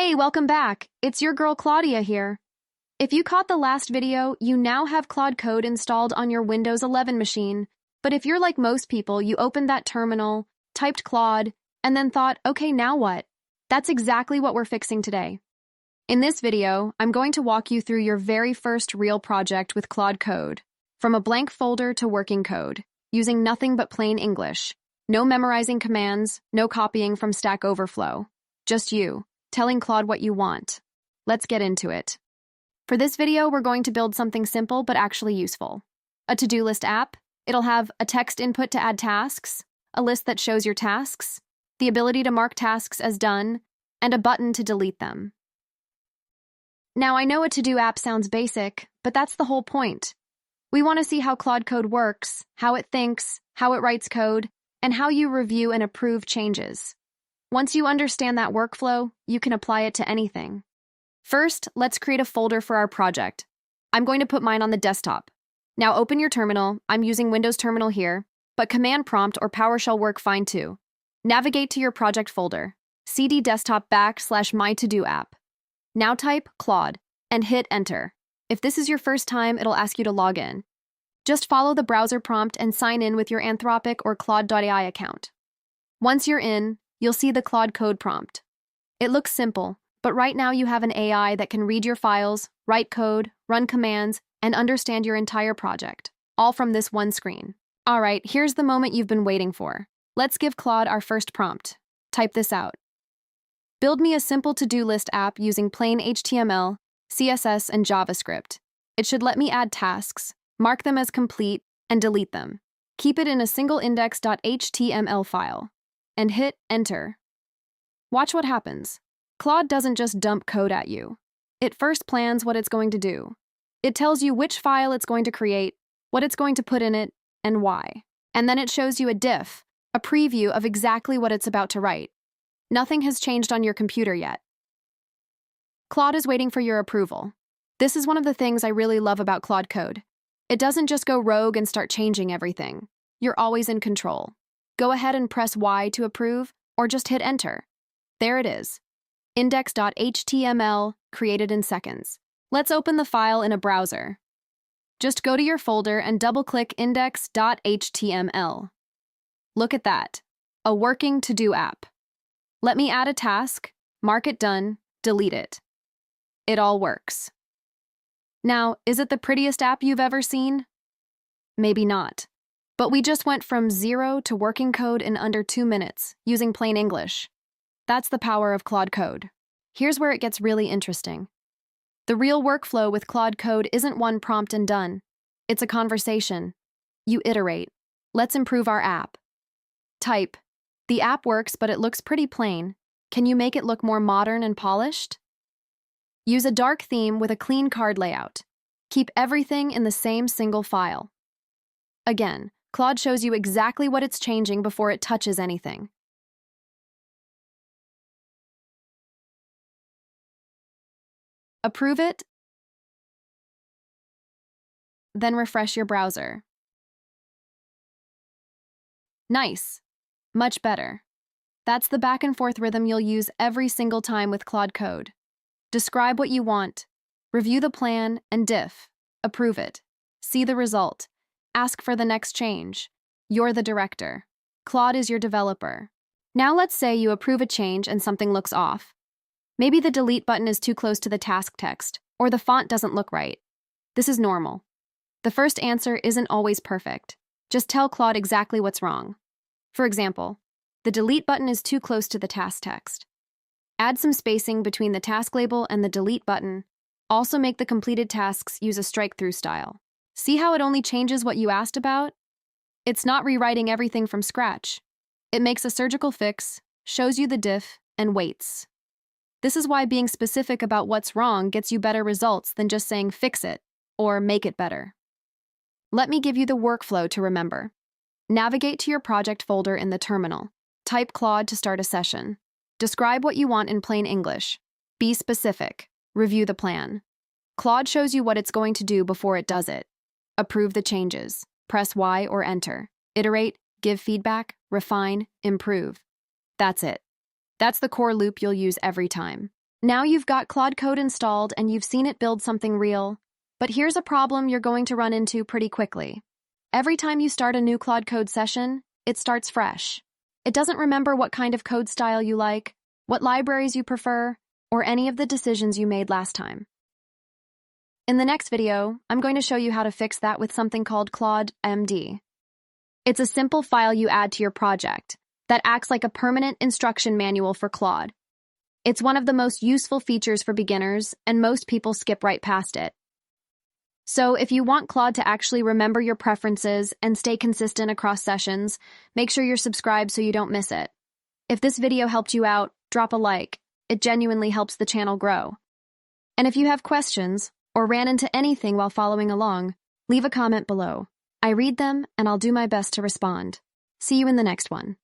Hey, welcome back. It's your girl Claudia here. If you caught the last video, you now have Claude Code installed on your Windows 11 machine. But if you're like most people, you opened that terminal, typed Claude, and then thought, okay, now what? That's exactly what we're fixing today. In this video, I'm going to walk you through your very first real project with Claude Code, from a blank folder to working code, using nothing but plain English. No memorizing commands, no copying from Stack Overflow. Just you, telling Claude what you want. Let's get into it. For this video, we're going to build something simple but actually useful. A to-do list app. It'll have a text input to add tasks, a list that shows your tasks, the ability to mark tasks as done, and a button to delete them. Now, I know a to-do app sounds basic, but that's the whole point. We want to see how Claude Code works, how it thinks, how it writes code, and how you review and approve changes. Once you understand that workflow, you can apply it to anything. First, let's create a folder for our project. I'm going to put mine on the desktop. Now open your terminal. I'm using Windows Terminal here, but Command Prompt or PowerShell work fine too. Navigate to your project folder, cd desktop /my to-do app. Now type Claude and hit Enter. If this is your first time, it'll ask you to log in. Just follow the browser prompt and sign in with your Anthropic or Claude.ai account. Once you're in, you'll see the Claude Code prompt. It looks simple, but right now you have an AI that can read your files, write code, run commands, and understand your entire project, all from this one screen. All right, here's the moment you've been waiting for. Let's give Claude our first prompt. Type this out. Build me a simple to-do list app using plain HTML, CSS, and JavaScript. It should let me add tasks, mark them as complete, and delete them. Keep it in a single index.html file. And hit Enter. Watch what happens. Claude doesn't just dump code at you. It first plans what it's going to do. It tells you which file it's going to create, what it's going to put in it, and why. And then it shows you a diff, a preview of exactly what it's about to write. Nothing has changed on your computer yet. Claude is waiting for your approval. This is one of the things I really love about Claude Code. It doesn't just go rogue and start changing everything. You're always in control. Go ahead and press Y to approve, or just hit Enter. There it is. Index.html, created in seconds. Let's open the file in a browser. Just go to your folder and double-click index.html. Look at that. A working to-do app. Let me add a task, mark it done, delete it. It all works. Now, is it the prettiest app you've ever seen? Maybe not. But we just went from zero to working code in under 2 minutes, using plain English. That's the power of Claude Code. Here's where it gets really interesting. The real workflow with Claude Code isn't one prompt and done. It's a conversation. You iterate. Let's improve our app. Type. The app works, but it looks pretty plain. Can you make it look more modern and polished? Use a dark theme with a clean card layout. Keep everything in the same single file. Again, Claude shows you exactly what it's changing before it touches anything. Approve it, then refresh your browser. Nice. Much better. That's the back and forth rhythm you'll use every single time with Claude Code. Describe what you want, review the plan, and diff. Approve it. See the result. Ask for the next change. You're the director. Claude is your developer. Now let's say you approve a change and something looks off. Maybe the delete button is too close to the task text, or the font doesn't look right. This is normal. The first answer isn't always perfect. Just tell Claude exactly what's wrong. For example, the delete button is too close to the task text. Add some spacing between the task label and the delete button. Also make the completed tasks use a strike-through style. See how it only changes what you asked about? It's not rewriting everything from scratch. It makes a surgical fix, shows you the diff, and waits. This is why being specific about what's wrong gets you better results than just saying fix it or make it better. Let me give you the workflow to remember. Navigate to your project folder in the terminal. Type Claude to start a session. Describe what you want in plain English. Be specific. Review the plan. Claude shows you what it's going to do before it does it. Approve the changes. Press Y or Enter. Iterate, give feedback, refine, improve. That's it. That's the core loop you'll use every time. Now you've got Claude Code installed and you've seen it build something real. But here's a problem you're going to run into pretty quickly. Every time you start a new Claude Code session, it starts fresh. It doesn't remember what kind of code style you like, what libraries you prefer, or any of the decisions you made last time. In the next video, I'm going to show you how to fix that with something called Claude.md. It's a simple file you add to your project that acts like a permanent instruction manual for Claude. It's one of the most useful features for beginners, and most people skip right past it. So if you want Claude to actually remember your preferences and stay consistent across sessions, make sure you're subscribed so you don't miss it. If this video helped you out, drop a like. It genuinely helps the channel grow. And if you have questions or ran into anything while following along, leave a comment below. I read them and I'll do my best to respond. See you in the next one.